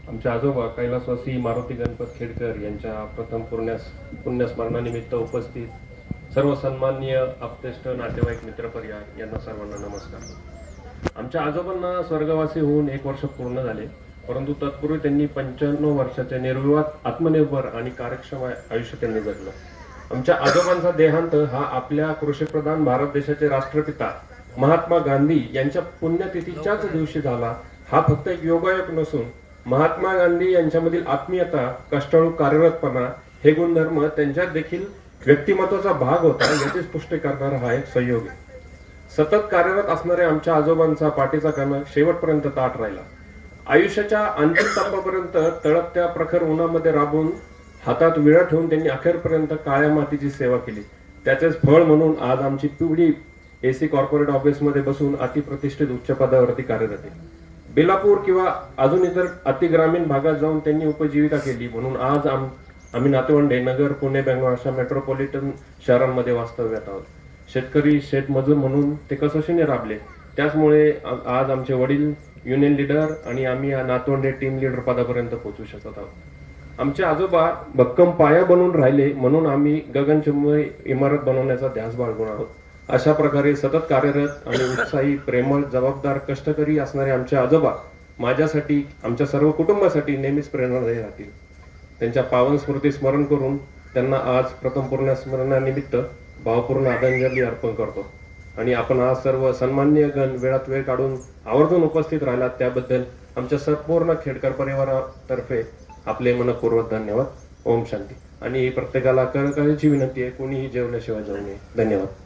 आमचे आजोबा कैलासवासी मारुती गणपत खेडकर यांच्या प्रथम पुण्यस्मरणानिमित्त उपस्थित सर्व सन्माननीय आप्तेष्ट नातेवाईक मित्रपरिवार यांना सर्वांना नमस्कार। आमच्या आजोबांना स्वर्गवासी होऊन 1 वर्ष पूर्ण झाले, परंतु तत्पूर्वी त्यांनी 95 वर्षाचे निर्विवाद आत्मनिर्भर आणि कार्यक्षम आयुष्य त्यांनी जगलं। आमच्या आजोबांचा देहांत हा आपल्या कृषीप्रधान भारत देशाचे राष्ट्रपिता महात्मा गांधी यांच्या पुण्यतिथीच्याच दिवशी झाला। हा फक्त एक योगायोग नसून महात्मा गांधी यांच्यामधील आत्मीयता, कष्टाळू कार्यरतपणा हे गुणधर्म त्यांच्यात देखील व्यक्तिमत्वाचा भाग होता याचीच पुष्टी करणारा हा एक संयोग आहे। सतत कार्यरत असणाऱ्या आमच्या आजोबांचा पाठीचा कणा शेवटपर्यंत ताठ राहिला। आयुष्याच्या अंतिम टप्प्यापर्यंत तळपत्या प्रखर उन्हामध्ये राबून हातात विळा ठेवून त्यांनी अखेरपर्यंत काळ्या मातीची सेवा केली। त्याचेच फळ म्हणून आज आमची पिढी एसी कॉर्पोरेट ऑफिसमध्ये बसून अतिप्रतिष्ठित उच्च पदावरती कार्यरत आहे। बेलापूर किंवा अजून इतर अतिग्रामीण भागात जाऊन त्यांनी उपजीविका केली, म्हणून आज आम्ही नातवंडे नगर, पुणे, बेंगलोर अशा मेट्रोपॉलिटन शहरांमध्ये वास्तव्यात आहोत। शेतकरी, शेतमजूर म्हणून ते कसोशीने राबले, त्याचमुळे आज आमचे वडील युनियन लीडर आणि आम्ही नातवंडे टीम लीडर पदापर्यंत पोहोचू शकत आहोत। आमचे आजोबा भक्कम पाया बनून राहिले, म्हणून आम्ही गगनचुंबी इमारत बनवण्याचा ध्यास बाळगून आहोत। अशा प्रकारे सतत कार्यरत आणि उत्साही, प्रेमळ, जबाबदार, कष्टकरी असणारे आमचे आजोबा माझ्यासाठी, आमच्या सर्व कुटुंबासाठी नेहमीच प्रेरणादायी राहतील। त्यांच्या पावन स्मृती स्मरण करून त्यांना आज प्रथम पुण्यस्मरणानिमित्त भावपूर्ण आदरांजली अर्पण करतो। आणि आपण आज सर्व सन्माननीय गण वेळात वेळ काढून आवर्जून उपस्थित राहिलात त्याबद्दल आमच्या संपूर्ण खेडकर परिवारातर्फे आपले मनपूर्वक धन्यवाद। ओम शांती। आणि प्रत्येकाला कळकळीची विनंती आहे, कोणीही जेवल्याशिवाय जाऊ नये। धन्यवाद।